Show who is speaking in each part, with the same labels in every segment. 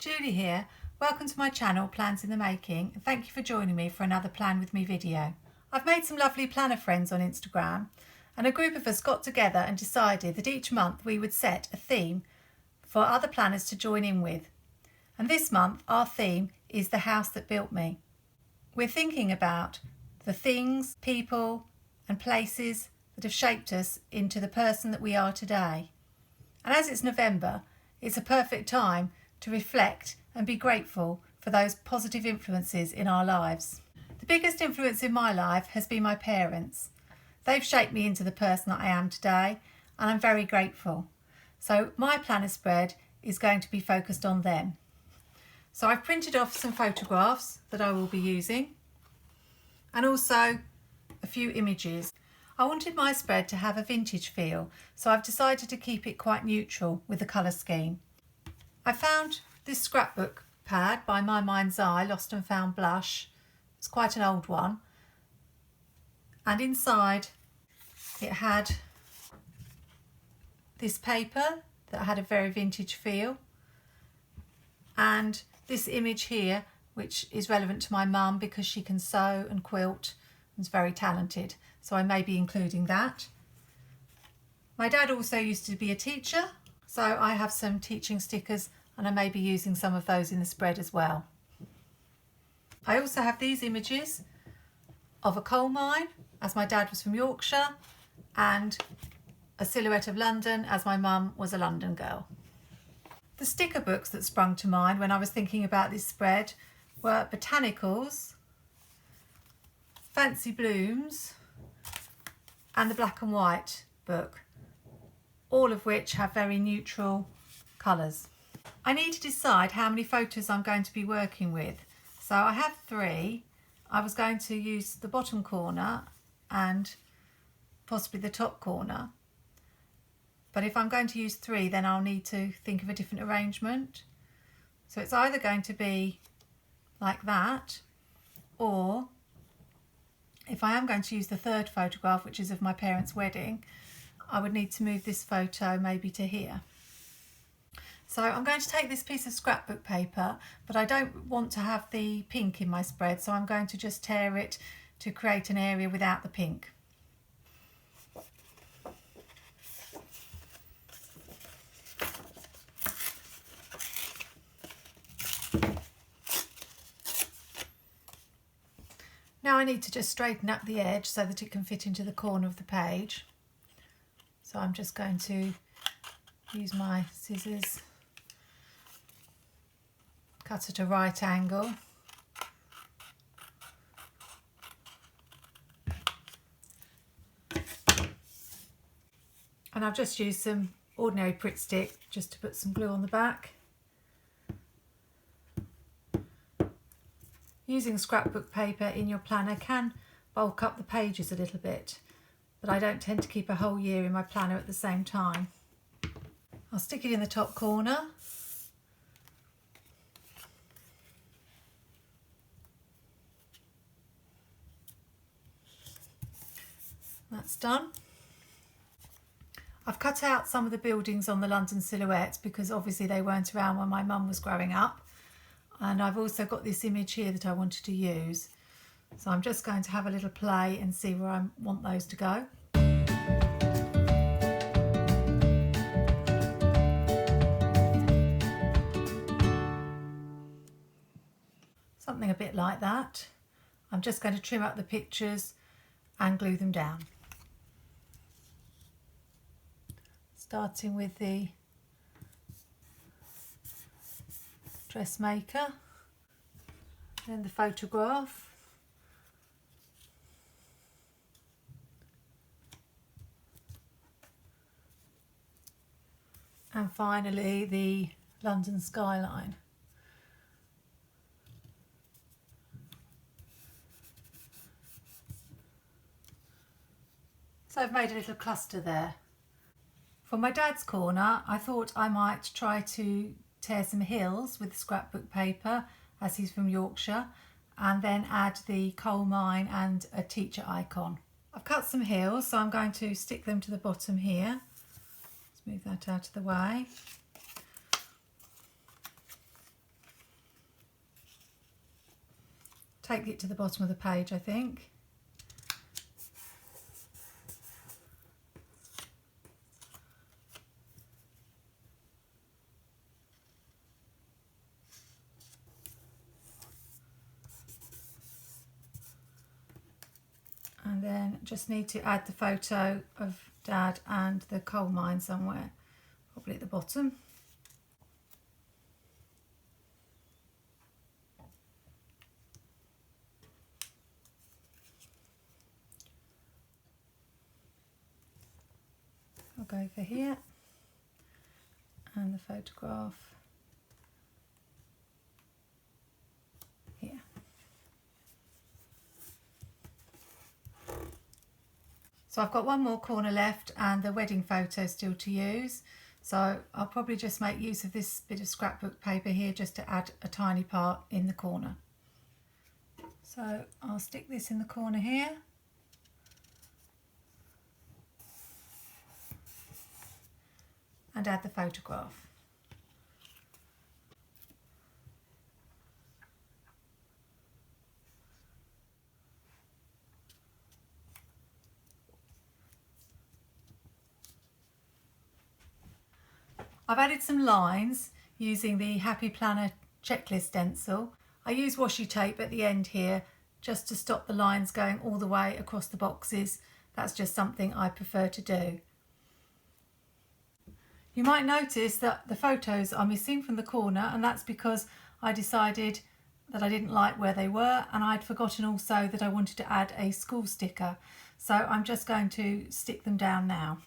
Speaker 1: Julie here. Welcome to my channel Plans in the Making, and thank you for joining me for another Plan With Me video. I've made some lovely planner friends on Instagram, and a group of us got together and decided that each month we would set a theme for other planners to join in with. And this month our theme is The House That Built Me. We're thinking about the things, people and places that have shaped us into the person that we are today. And as it's November, it's a perfect time to reflect and be grateful for those positive influences in our lives. The biggest influence in my life has been my parents. They've shaped me into the person that I am today, and I'm very grateful. So my planner spread is going to be focused on them. So I've printed off some photographs that I will be using, and also a few images. I wanted my spread to have a vintage feel, so I've decided to keep it quite neutral with the colour scheme. I found this scrapbook pad by My Mind's Eye, Lost and Found Blush. It's quite an old one, and inside it had this paper that had a very vintage feel, and this image here which is relevant to my mum because she can sew and quilt and is very talented, so I may be including that. My dad also used to be a teacher, so I have some teaching stickers and I may be using some of those in the spread as well. I also have these images of a coal mine, as my dad was from Yorkshire, and a silhouette of London, as my mum was a London girl. The sticker books that sprung to mind when I was thinking about this spread were Botanicals, Fancy Blooms and the Black and White book, all of which have very neutral colours. I need to decide how many photos I'm going to be working with. So I have 3. I was going to use the bottom corner and possibly the top corner. But if I'm going to use 3, then I'll need to think of a different arrangement. So it's either going to be like that, or if I am going to use the 3rd photograph, which is of my parents' wedding, I would need to move this photo maybe to here. So I'm going to take this piece of scrapbook paper, but I don't want to have the pink in my spread, so I'm going to just tear it to create an area without the pink. Now I need to just straighten up the edge so that it can fit into the corner of the page. So I'm just going to use my scissors, cut at a right angle. And I've just used some ordinary Pritt stick just to put some glue on the back. Using scrapbook paper in your planner can bulk up the pages a little bit, but I don't tend to keep a whole year in my planner at the same time. I'll stick it in the top corner. That's done. I've cut out some of the buildings on the London silhouettes because obviously they weren't around when my mum was growing up. And I've also got this image here that I wanted to use. So I'm just going to have a little play and see where I want those to go. Something a bit like that. I'm just going to trim up the pictures and glue them down. Starting with the dressmaker, then the photograph, and finally the London skyline. So I've made a little cluster there. For my dad's corner, I thought I might try to tear some hills with scrapbook paper, as he's from Yorkshire, and then add the coal mine and a teacher icon. I've cut some hills, so I'm going to stick them to the bottom here. Let's move that out of the way. take it to the bottom of the page, I think. And then just need to add the photo of Dad and the coal mine somewhere, probably at the bottom. I'll go for here, and the photograph here. So I've got one more corner left and the wedding photo still to use. So I'll probably just make use of this bit of scrapbook paper here just to add a tiny part in the corner. So I'll stick this in the corner here. And add the photograph. I've added some lines using the Happy Planner checklist stencil. I use washi tape at the end here just to stop the lines going all the way across the boxes. That's just something I prefer to do. You might notice that the photos are missing from the corner, and that's because I decided that I didn't like where they were, and I'd forgotten also that I wanted to add a school sticker. So I'm just going to stick them down now.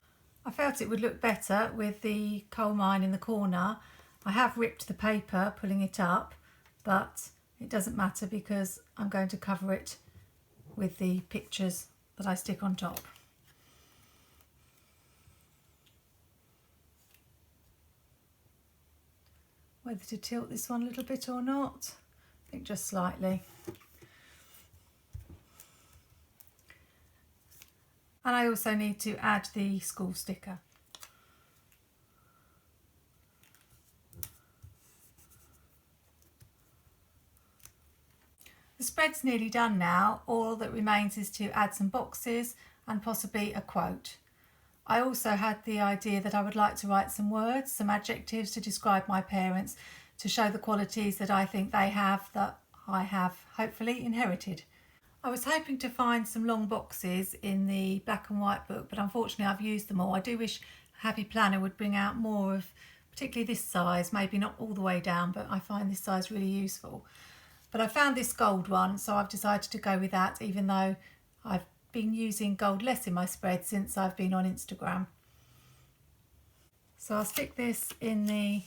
Speaker 1: I felt it would look better with the coal mine in the corner. I have ripped the paper pulling it up, but it doesn't matter because I'm going to cover it with the pictures that I stick on top. Whether to tilt this one a little bit or not, I think just slightly. And I also need to add the school sticker. The spread's nearly done now. All that remains is to add some boxes and possibly a quote. I also had the idea that I would like to write some words, some adjectives to describe my parents, to show the qualities that I think they have that I have hopefully inherited. I was hoping to find some long boxes in the black and white book, but unfortunately I've used them all. I do wish Happy Planner would bring out more of particularly this size, maybe not all the way down, but I find this size really useful. But I found this gold one, so I've decided to go with that, even though I've been using gold less in my spread since I've been on Instagram. So I'll stick this in the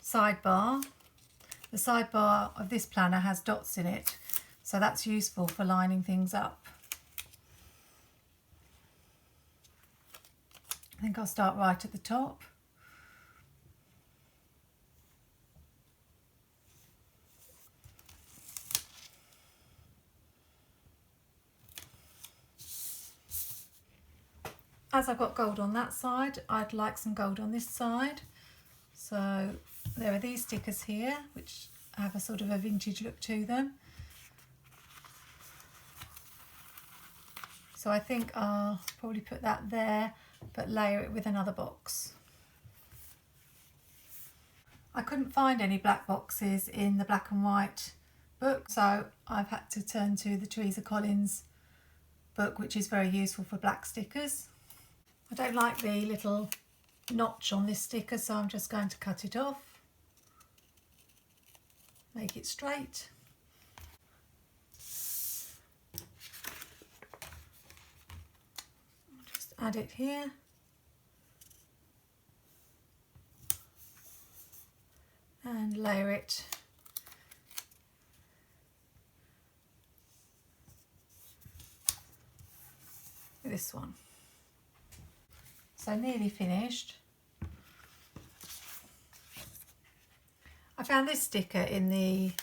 Speaker 1: sidebar. The sidebar of this planner has dots in it, so that's useful for lining things up. I think I'll start right at the top. As I've got gold on that side, I'd like some gold on this side. So there are these stickers here, which have a sort of a vintage look to them. So I think I'll probably put that there, but layer it with another box. I couldn't find any black boxes in the black and white book, so I've had to turn to the Teresa Collins book, which is very useful for black stickers. I don't like the little notch on this sticker, so I'm just going to cut it off, make it straight. Just add it here. And layer it with this one. So nearly finished. I found this sticker in the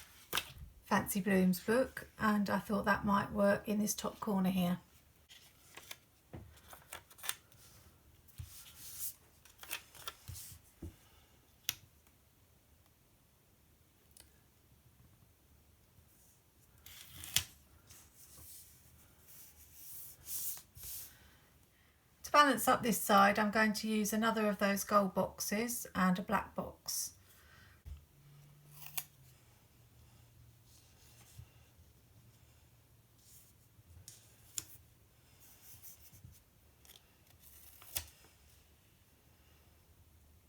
Speaker 1: Fancy Blooms book, and I thought that might work in this top corner here. balance up this side, I'm going to use another of those gold boxes and a black box.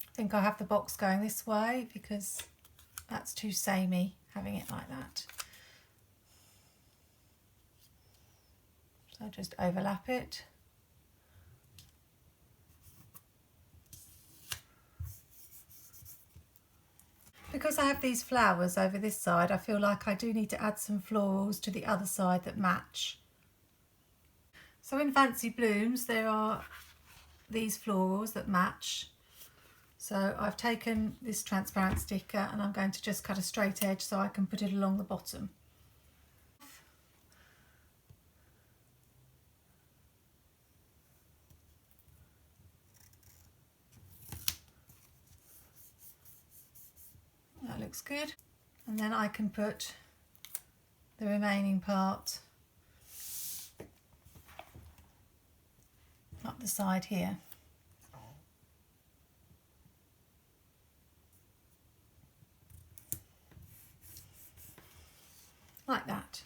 Speaker 1: I think I have the box going this way because that's too samey having it like that. So just overlap it. Because I have these flowers over this side, I feel like I do need to add some florals to the other side that match. So in Fancy Blooms there are these florals that match. So I've taken this transparent sticker and I'm going to just cut a straight edge so I can put it along the bottom. That looks good. And then I can put the remaining part up the side here. Like that.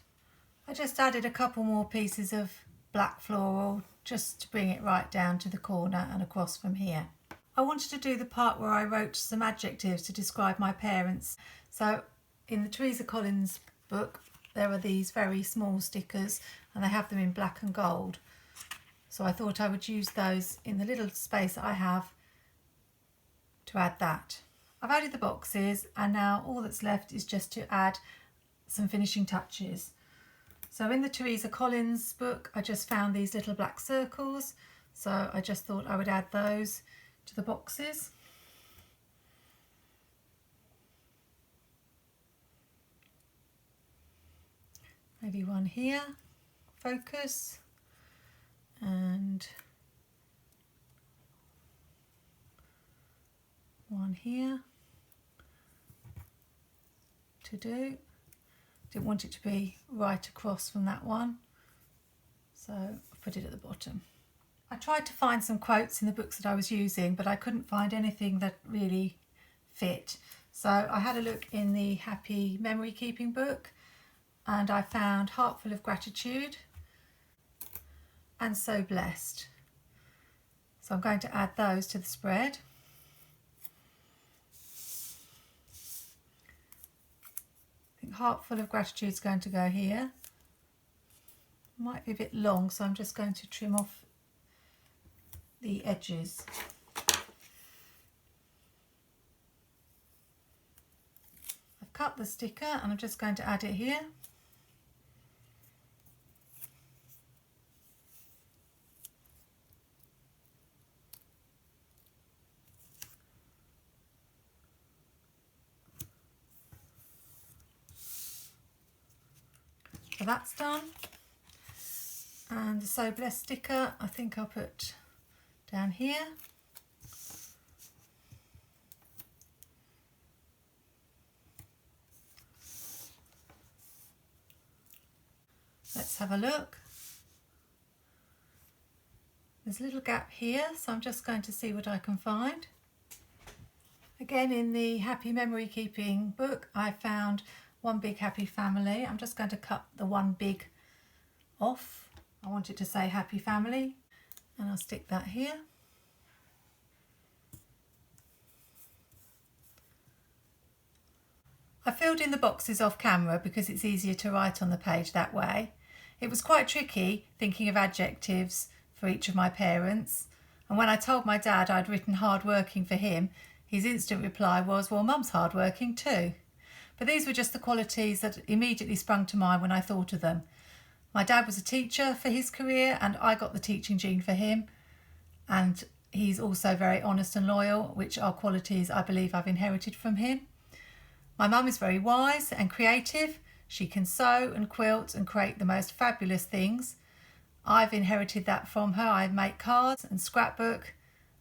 Speaker 1: I just added a couple more pieces of black floral just to bring it right down to the corner and across from here. I wanted to do the part where I wrote some adjectives to describe my parents. So in the Teresa Collins book there are these very small stickers and they have them in black and gold. So I thought I would use those in the little space I have to add that. I've added the boxes and now all that's left is just to add some finishing touches. So in the Teresa Collins book I just found these little black circles, so I just thought I would add those to the boxes. Maybe one here, focus, and one here to do. Didn't want it to be right across from that one, so I put it at the bottom. I tried to find some quotes in the books that I was using, but I couldn't find anything that really fit. So I had a look in the Happy Memory Keeping book and I found Heart Full of Gratitude and So Blessed. So I'm going to add those to the spread. I think Heart Full of Gratitude is going to go here. Might be a bit long, so I'm just going to trim off the edges. I've cut the sticker and I'm just going to add it here. So that's done. And the So Blessed sticker, I think I'll put down here. Let's have a look. There's a little gap here, so I'm just going to see what I can find. Again, in the Happy Memory Keeping book, I found One Big Happy Family. I'm just going to cut the one big off. I want it to say Happy Family, and I'll stick that here. I filled in the boxes off camera because it's easier to write on the page that way. It was quite tricky thinking of adjectives for each of my parents, and when I told my dad I'd written hard-working for him, his instant reply was, well, Mum's hard-working too. But these were just the qualities that immediately sprung to mind when I thought of them. My dad was a teacher for his career and I got the teaching gene for him, and he's also very honest and loyal, which are qualities I believe I've inherited from him. My mum is very wise and creative. She can sew and quilt and create the most fabulous things. I've inherited that from her. I make cards and scrapbook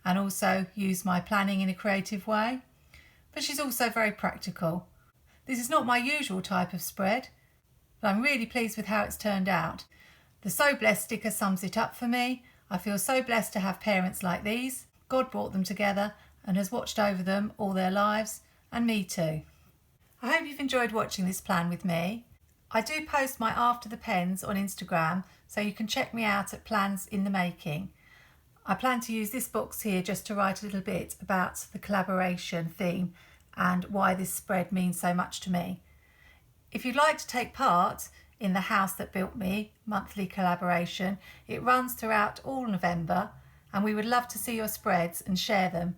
Speaker 1: and also use my planning in a creative way. But she's also very practical. This is not my usual type of spread, but I'm really pleased with how it's turned out. The So Blessed sticker sums it up for me. I feel so blessed to have parents like these. God brought them together and has watched over them all their lives, and me too. I hope you've enjoyed watching this plan with me. I do post my After the Pens on Instagram, so you can check me out at Plans in the Making. I plan to use this box here just to write a little bit about the collaboration theme and why this spread means so much to me. If you'd like to take part in the House That Built Me monthly collaboration, it runs throughout all November, and we would love to see your spreads and share them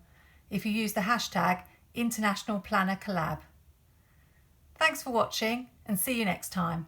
Speaker 1: if you use the hashtag International Planner Collab. Thanks for watching, and see you next time.